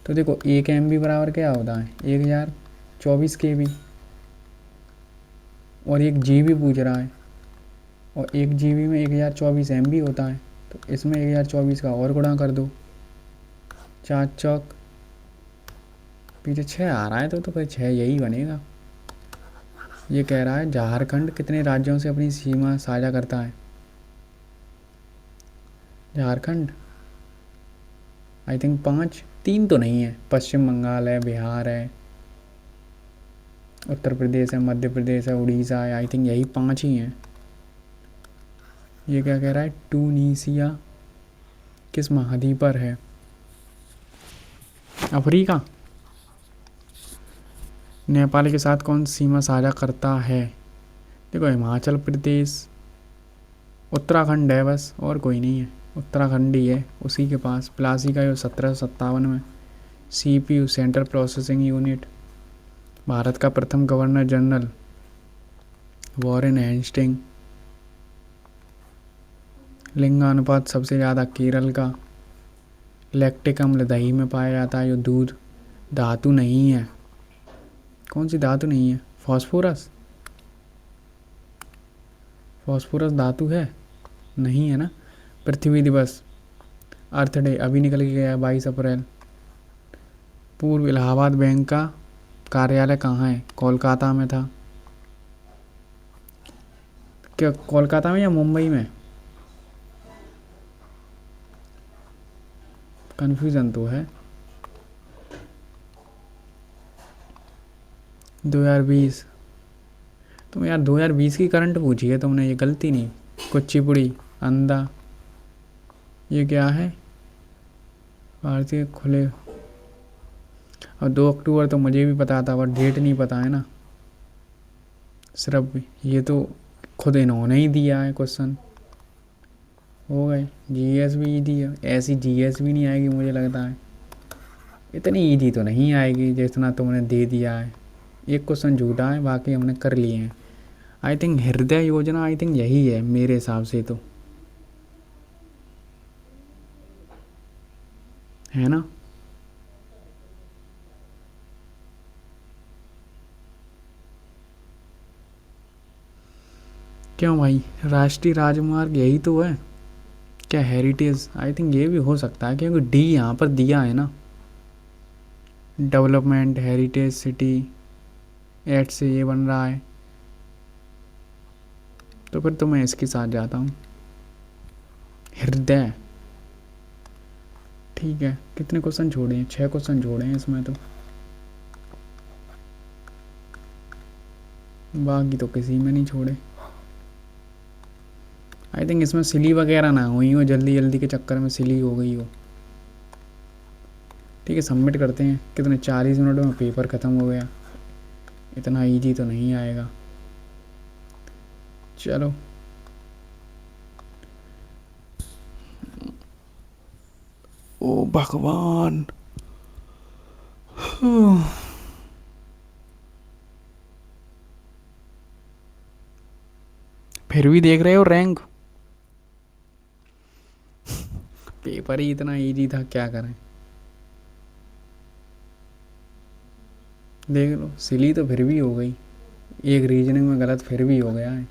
तो देखो 1 MB बराबर क्या होता है? 1024 KB। और 1 GB पूछ रहा है, और 1 GB में 1024 MB होता है, तो इसमें 1024 का और गुणा कर दो। 4 चौक, पीछे 6 आ रहा है, तो फिर 6 यही बनेगा। ये कह रहा है झारखंड कितने राज्यों से अपनी सीमा साझा करता है? झारखंड आई थिंक 5, 3 तो नहीं है। पश्चिम बंगाल है, बिहार है, उत्तर प्रदेश है, मध्य प्रदेश है, उड़ीसा है, आई थिंक यही 5 ही हैं। ये क्या कह रहा है, टूनीसिया किस महाद्वीप पर है? अफ्रीका। नेपाल के साथ कौन सीमा साझा करता है? देखो, हिमाचल प्रदेश, उत्तराखंड है बस, और कोई नहीं है। उत्तराखंड ही है, उसी के पास प्लासी का, 1757 में। CPU central processing unit. Bharat का प्रथम गवर्नर जनरल वॉरेन हेस्टिंग। लिंगानुपात सबसे ज़्यादा केरल का। लैक्टिक अम्ल दही में पाया जाता है, जो दूध। धातु नहीं है, कौन सी धातु नहीं है? फॉस्फोरस। फॉस्फोरस धातु है? नहीं है ना। पृथ्वी दिवस, अर्थ डे अभी निकल के गया, 22 अप्रैल। पूर्व इलाहाबाद बैंक का कार्यालय कहाँ है? कोलकाता में था। क्या कोलकाता में या मुंबई में? कन्फ्यूज़न तो है। 2020। तुम यार 2020 की करंट पूछी है तुमने, ये गलती नहीं। कुचिपुड़ी, अंधा, ये क्या है? भारतीय खुले। और 2 अक्टूबर तो मुझे भी पता था, बट डेट नहीं पता है ना। सिर्फ ये तो खुद इन्होंने ही दिया है क्वेश्चन। हो गए। GS भी ईजी है, ऐसी GS भी नहीं आएगी मुझे लगता है। इतनी ईजी तो नहीं आएगी जितना तुमने दे दिया है। एक क्वेश्चन झूठा है, बाकी हमने कर लिए हैं। आई थिंक हृदय योजना, आई थिंक यही है मेरे हिसाब से तो, है ना। क्यों भाई, राष्ट्रीय राजमार्ग यही तो है क्या? हेरिटेज, आई थिंक ये भी हो सकता है, क्योंकि D यहाँ पर दिया है ना। डेवलपमेंट हेरिटेज सिटी, 8 से ये बन रहा है, तो फिर तो मैं इसके साथ जाता हूँ, हृदय। ठीक है, कितने क्वेश्चन छोड़े हैं? 6 क्वेश्चन छोड़े हैं इसमें तो, बाकी तो किसी में नहीं छोड़े। आई थिंक इसमें सिली वगैरह ना हुई हो, जल्दी जल्दी के चक्कर में सिली हो गई हो। ठीक है, सबमिट करते हैं। कितने, 40 मिनट में पेपर ख़त्म हो गया। इतना इजी तो नहीं आएगा। चलो, ओ भगवान। फिर भी देख रहे हो रैंक? पेपर ही इतना इजी था, क्या करें। देख लो, सिली तो फिर भी हो गई, एक रीजनिंग में गलत फिर भी हो गया है।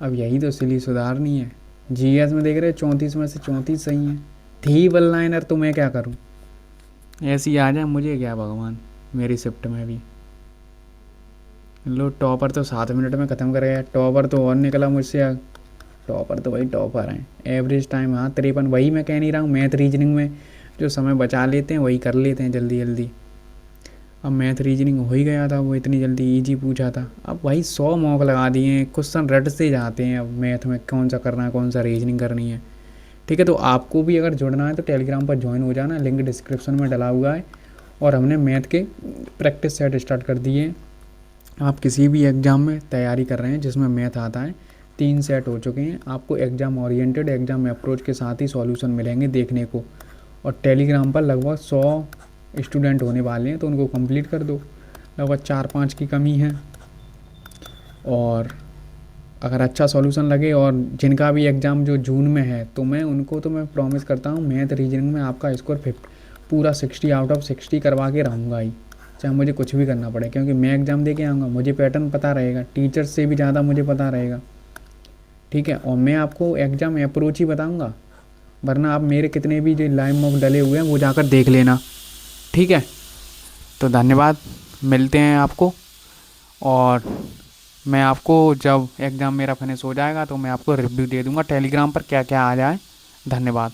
अब यही तो सिली सुधारनी है। GS में देख रहे हो, 34 में से 34 सही है। थी वन लाइनर, तो मैं क्या करूं? ऐसी आ जाए मुझे क्या भगवान, मेरी शिफ्ट में भी। लो, टॉपर तो 7 मिनट में ख़त्म कर गया। टॉपर तो और निकला मुझसे। टॉपर तो वही टॉपर हैं। एवरेज टाइम हाँ 53, वही मैं कह नहीं रहा हूँ। मैथ रीजनिंग में जो समय बचा लेते हैं वही कर लेते हैं जल्दी जल्दी। अब मैथ रीजनिंग हो ही गया था, वो इतनी जल्दी इजी पूछा था। अब भाई 100 मॉक लगा दिए हैं, क्वेश्चन रट से जाते हैं। अब मैथ में कौन सा करना है, कौन सा रीजनिंग करनी है। ठीक है, तो आपको भी अगर जुड़ना है तो टेलीग्राम पर ज्वाइन हो जाना, लिंक डिस्क्रिप्शन में डला हुआ है। और हमने मैथ के प्रैक्टिस सेट स्टार्ट कर दिए हैं। आप किसी भी एग्ज़ाम में तैयारी कर रहे हैं जिसमें मैथ आता है, 3 सेट हो चुके हैं। आपको एग्ज़ाम ओरिएंटेड, एग्ज़ाम अप्रोच के साथ ही सॉल्यूशन मिलेंगे देखने को। और टेलीग्राम पर लगभग 100 स्टूडेंट होने वाले हैं, तो उनको कंप्लीट कर दो। लगभग 4-5 की कमी है। और अगर अच्छा सॉल्यूशन लगे, और जिनका भी एग्ज़ाम जो जून में है, तो मैं प्रॉमिस करता हूँ मैथ रीजनिंग में आपका स्कोर पूरा 60 आउट ऑफ 60 करवा के रहूँगा ही, चाहे मुझे कुछ भी करना पड़े। क्योंकि मैं एग्ज़ाम दे के आऊँगा, मुझे पैटर्न पता रहेगा, टीचर्स से भी ज़्यादा मुझे पता रहेगा। ठीक है, और मैं आपको एग्ज़ाम अप्रोच ही बताऊँगा, वरना आप मेरे कितने भी जो लाइव मॉक डले हुए हैं वो जाकर देख लेना। ठीक है, तो धन्यवाद, मिलते हैं आपको। और मैं आपको जब एग्ज़ाम मेरा फिनिश हो जाएगा तो मैं आपको रिव्यू दे दूँगा टेलीग्राम पर क्या क्या आ जाए। धन्यवाद।